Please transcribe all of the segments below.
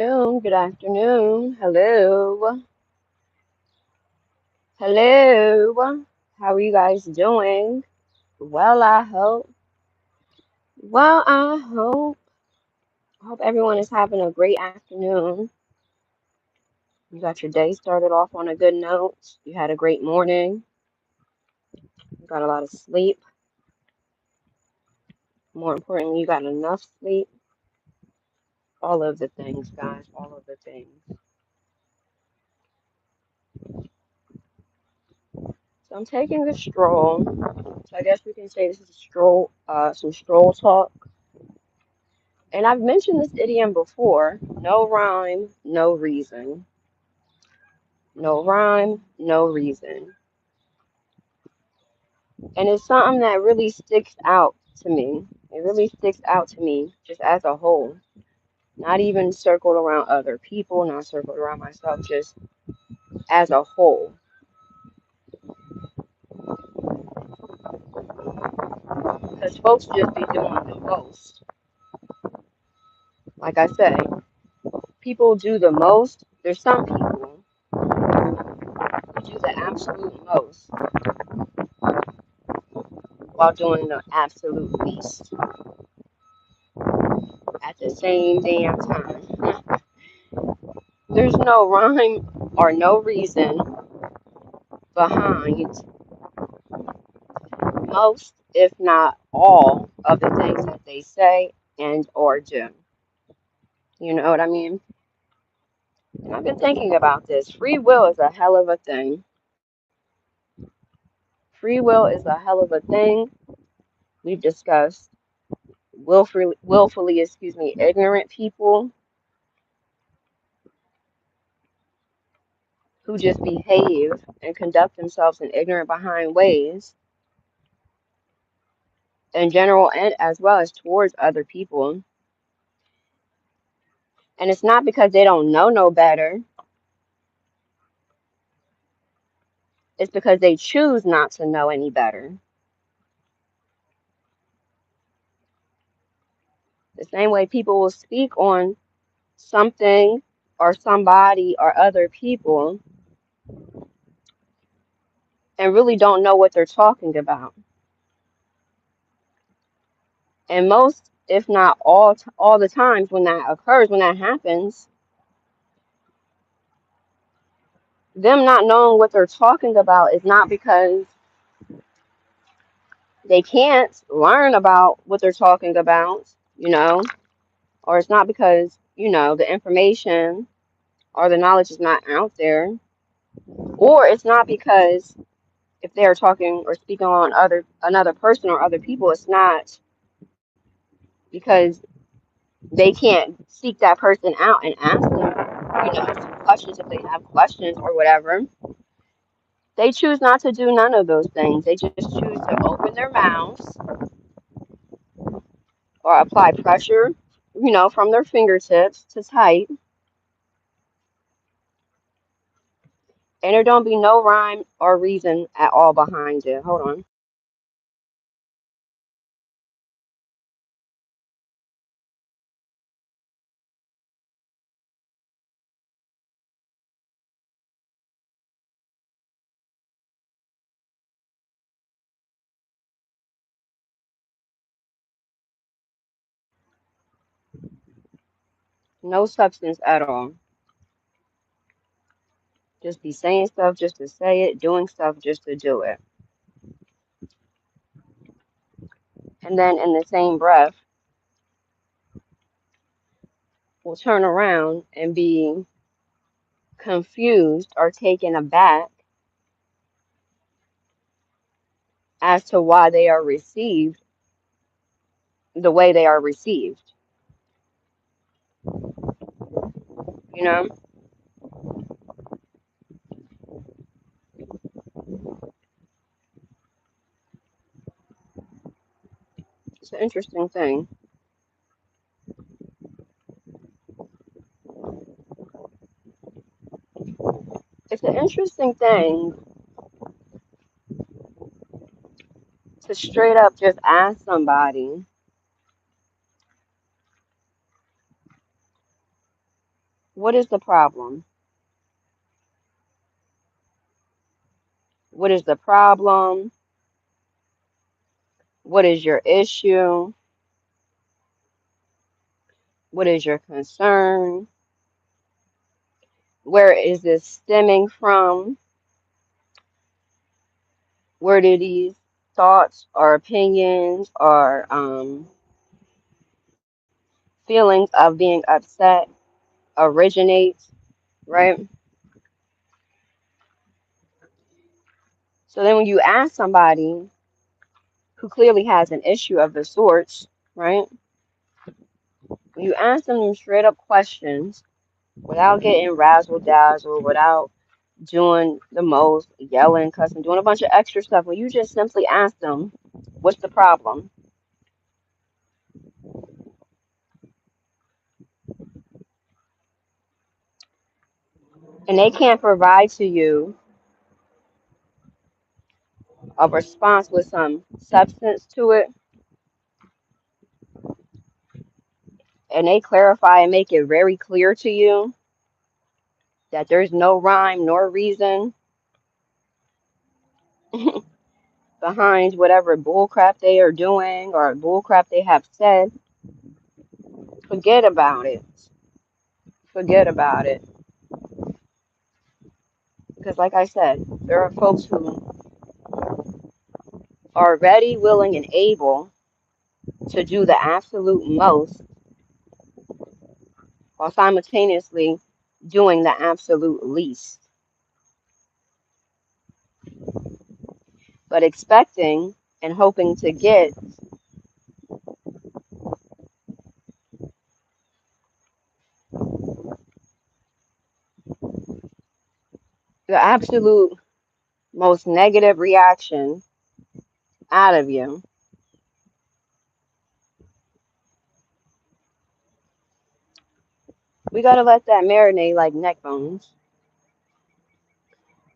Good afternoon. Hello. Hello. How are you guys doing? Well, I hope. Well, I hope everyone is having a great afternoon. You got your day started off on a good note. You had a great morning. You got a lot of sleep. More importantly, you got enough sleep. All of the things, guys. All of the things. So I'm taking a stroll. So I guess we can say this is a stroll, some stroll talk. And I've mentioned this idiom before, no rhyme, no reason. No rhyme, no reason. And it's something that really sticks out to me. It really sticks out to me just as a whole. Not even circled around other people, not circled around myself, just as a whole. Because folks just be doing the most. Like I say, people do the most. There's some people who do the absolute most while doing the absolute least at the same damn time. There's no rhyme or no reason behind most, if not all, of the things that they say and or do. You know what I mean? And I've been thinking about this. Free will is a hell of a thing. Free will is a hell of a thing. We've discussed willfully, ignorant people who just behave and conduct themselves in ignorant behind ways in general and as well as towards other people. And it's not because they don't know no better. It's because they choose not to know any better. The same way people will speak on something or somebody or other people and really don't know what they're talking about. And most, if not all the times when that occurs, when that happens, them not knowing what they're talking about is not because they can't learn about what they're talking about, or it's not because, the information or the knowledge is not out there, or it's not because if they're talking or speaking on another person or other people, it's not because they can't seek that person out and ask them, some questions if they have questions or whatever. They choose not to do none of those things. They just choose to open their mouths or apply pressure, from their fingertips to type, and there don't be no rhyme or reason at all behind it. Hold on. No substance at all. Just be saying stuff just to say it, doing stuff just to do it. And then in the same breath, will turn around and be confused or taken aback as to why they are received the way they are received. You know, it's an interesting thing. It's an interesting thing to straight up just ask somebody, What is the problem? What is the problem? What is your issue? What is your concern? Where is this stemming from? Where do these thoughts or opinions or feelings of being upset originate, right? So then when you ask somebody who clearly has an issue of the sorts, right? When you ask them straight up questions without getting razzle dazzle, without doing the most, yelling, cussing, doing a bunch of extra stuff, when you just simply ask them, what's the problem? And they can't provide to you a response with some substance to it, and they clarify and make it very clear to you that there's no rhyme nor reason behind whatever bullcrap they are doing or bullcrap they have said, forget about it. Forget about it. Because, like I said, there are folks who are ready, willing, and able to do the absolute most while simultaneously doing the absolute least, but expecting and hoping to get the absolute most negative reaction out of you. We got to let that marinate like neck bones.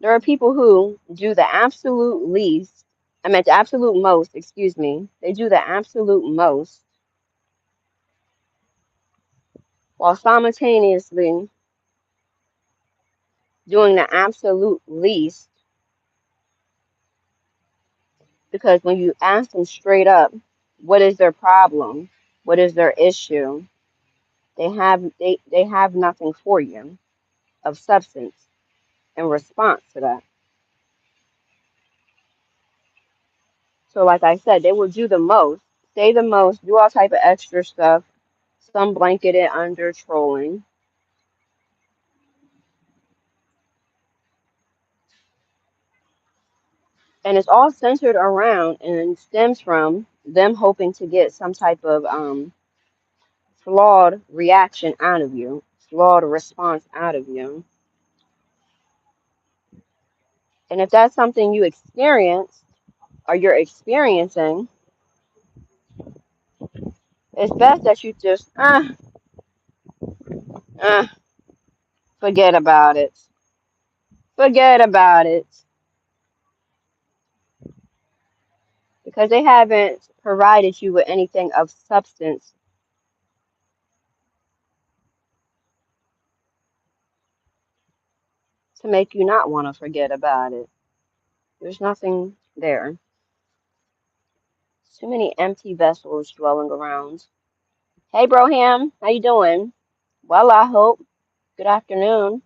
There are people who do the absolute least, I meant the absolute most, excuse me. They do the absolute most while simultaneously doing the absolute least, because when you ask them straight up, what is their problem? What is their issue? They have nothing for you of substance in response to that. So like I said, they will do the most, say the most, do all type of extra stuff, some blanket it under trolling. And it's all centered around and stems from them hoping to get some type of flawed reaction out of you, flawed response out of you. And if that's something you experience or you're experiencing, it's best that you just uh, forget about it. Forget about it. Because they haven't provided you with anything of substance to make you not want to forget about it. There's nothing there. Too many empty vessels dwelling around. Hey, Broham, how you doing? Well, I hope. Good afternoon.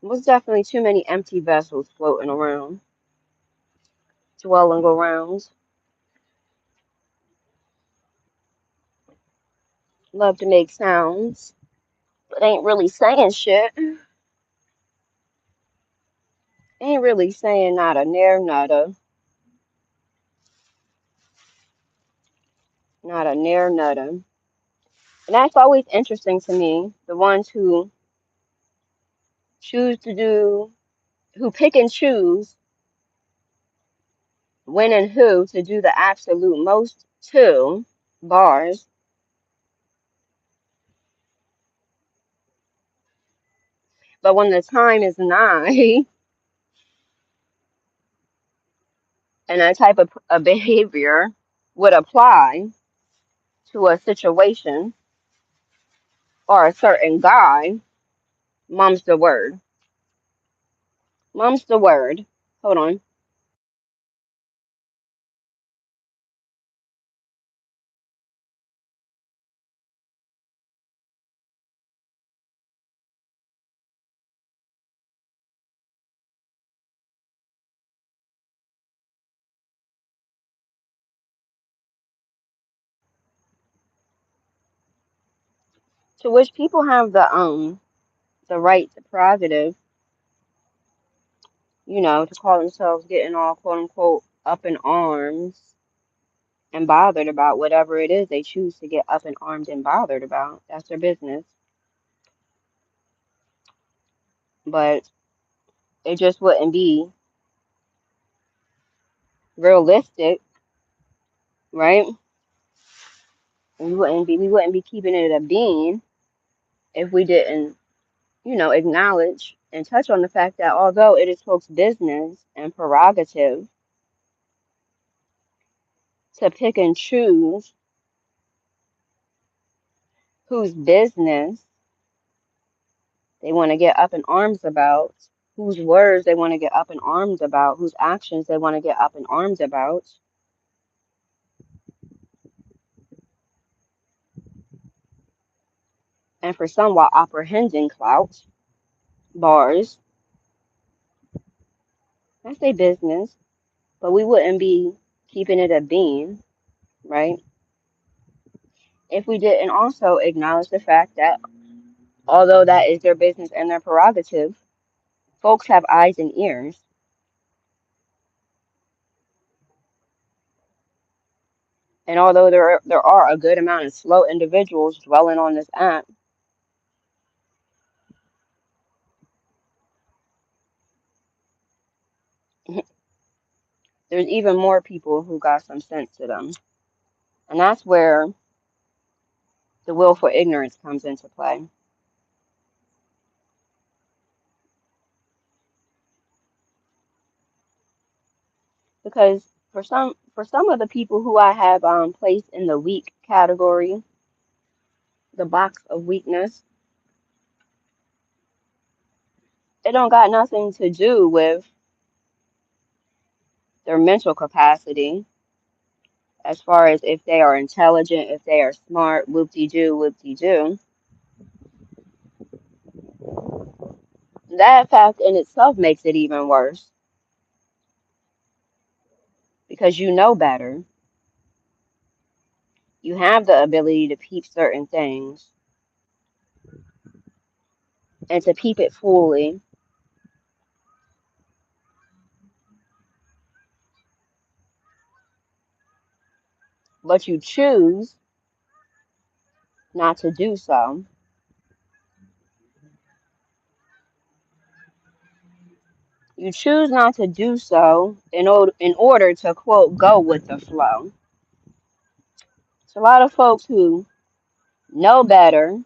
There's definitely too many empty vessels floating around, dwelling around. Love to make sounds, but ain't really saying shit. Ain't really saying nada, near nada, nada, near nada. And that's always interesting to me, the ones who choose to do, who pick and choose when and who to do the absolute most to bars. But when the time is nigh and that type of behavior would apply to a situation or a certain guy, mum's the word. Mum's the word. Hold on. To which people have the right, the prerogative, to call themselves getting all quote unquote up in arms and bothered about whatever it is they choose to get up in arms and bothered about. That's their business. But it just wouldn't be realistic, right? We wouldn't be keeping it a bean if we didn't, acknowledge and touch on the fact that although it is folks' business and prerogative to pick and choose whose business they want to get up in arms about, whose words they want to get up in arms about, whose actions they want to get up in arms about, and for some while apprehending clout, bars, that's their business, but we wouldn't be keeping it a bean, right? If we didn't also acknowledge the fact that although that is their business and their prerogative, folks have eyes and ears. And although there are a good amount of slow individuals dwelling on this app, there's even more people who got some sense to them. And that's where the willful ignorance comes into play. Because for some of the people who I have placed in the weak category, the box of weakness, it don't got nothing to do with their mental capacity as far as if they are intelligent, if they are smart, whoop-de-doo, whoop-de-doo. That fact in itself makes it even worse because you know better. You have the ability to peep certain things and to peep it fully, but you choose not to do so. You choose not to do so in order to quote go with the flow. It's a lot of folks who know better.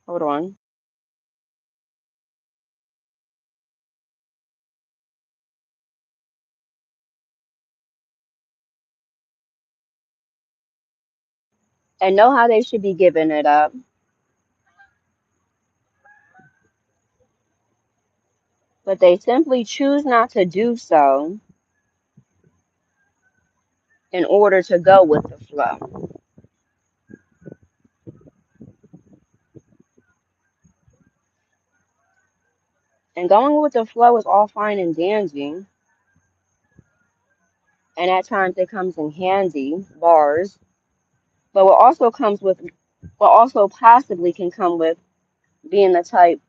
Hold on. And know how they should be giving it up, but they simply choose not to do so in order to go with the flow. And going with the flow is all fine and dandy, and at times it comes in handy, bars, but what also possibly can come with being the type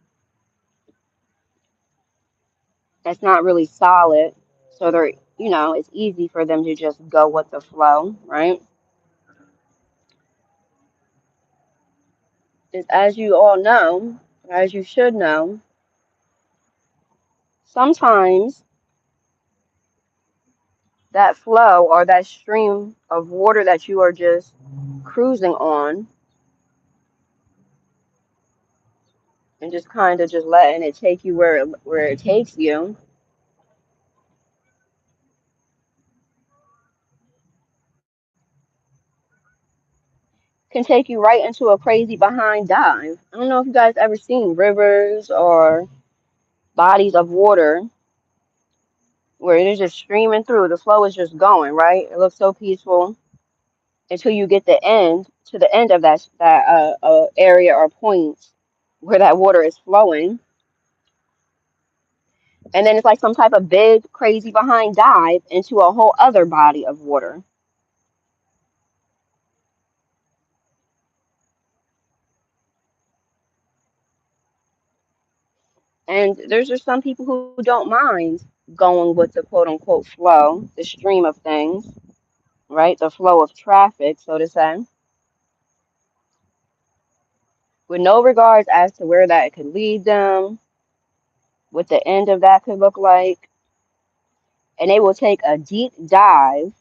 that's not really solid. So it's easy for them to just go with the flow, right? is, as you all know, as you should know, sometimes that flow or that stream of water that you are just cruising on and just kind of just letting it take you where it takes you can take you right into a crazy behind dive. I don't know if you guys ever seen rivers or bodies of water where it is just streaming through. The flow is just going, right? It looks so peaceful until you get to the end of that area or point where that water is flowing. And then it's like some type of big, crazy behind dive into a whole other body of water. And there's just some people who don't mind going with the quote unquote flow, the stream of things, right? The flow of traffic, so to say, with no regards as to where that could lead them, what the end of that could look like. And they will take a deep dive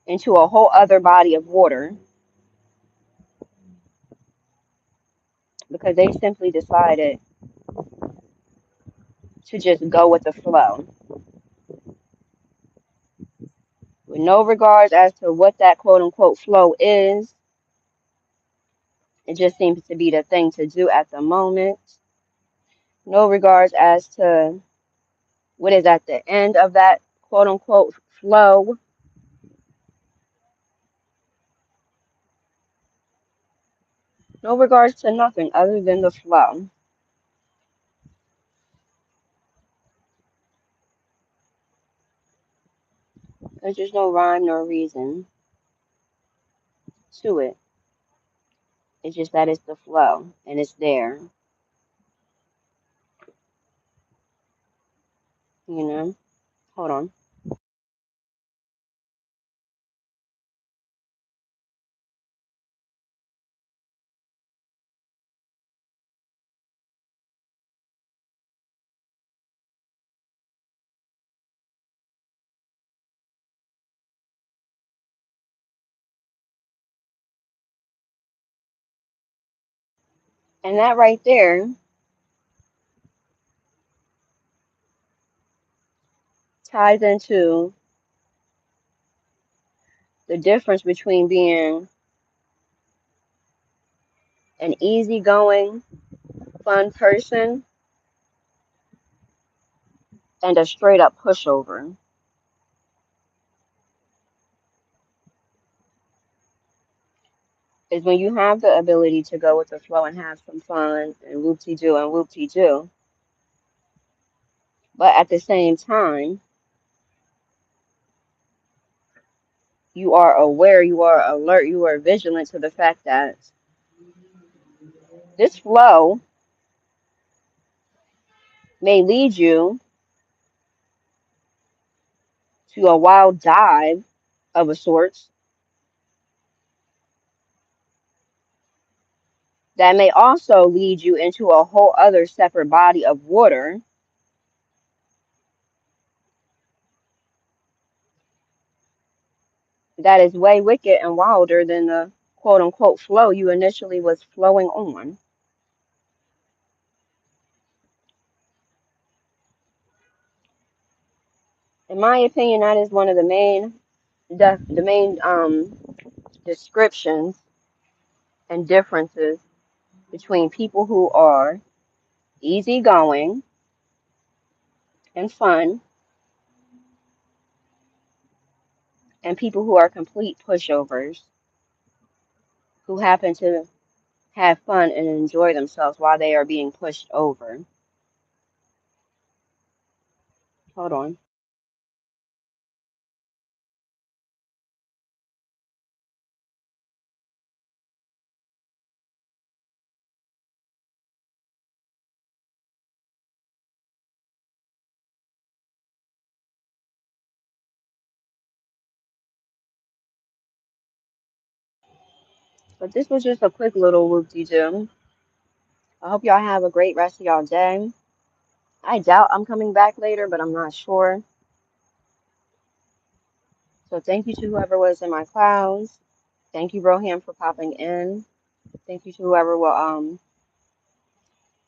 into a whole other body of water because they simply decided to just go with the flow with no regards as to what that quote unquote flow is. It just seems to be the thing to do at the moment. No regards as to what is at the end of that quote unquote flow. No regards to nothing other than the flow. There's just no rhyme nor reason to it. It's just that it's the flow and it's there, you know? Hold on. And that right there ties into the difference between being an easygoing, fun person and a straight up pushover. Is when you have the ability to go with the flow and have some fun and whoop de doo. But at the same time, you are aware, you are alert, you are vigilant to the fact that this flow may lead you to a wild dive of a sort that may also lead you into a whole other separate body of water that is way wicked and wilder than the quote unquote flow you initially was flowing on. In my opinion, that is one of the main descriptions and differences between people who are easygoing and fun and people who are complete pushovers who happen to have fun and enjoy themselves while they are being pushed over. Hold on. But this was just a quick little whoop-de-doo. I hope y'all have a great rest of y'all day. I doubt I'm coming back later, but I'm not sure. So thank you to whoever was in my clouds. Thank you, Broham, for popping in. Thank you to whoever will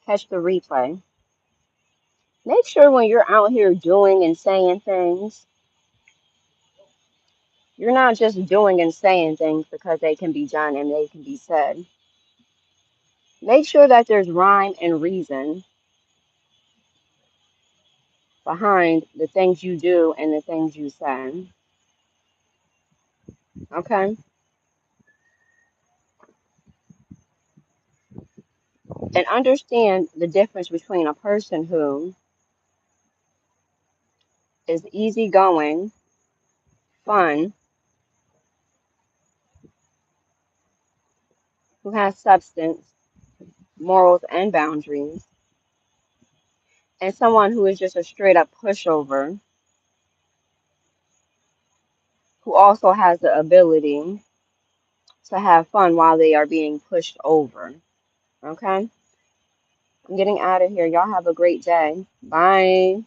catch the replay. Make sure when you're out here doing and saying things, you're not just doing and saying things because they can be done and they can be said. Make sure that there's rhyme and reason behind the things you do and the things you say. Okay? And understand the difference between a person who is easygoing, fun, who has substance, morals, and boundaries, and someone who is just a straight up pushover, who also has the ability to have fun while they are being pushed over. Okay? I'm getting out of here. Y'all have a great day. Bye.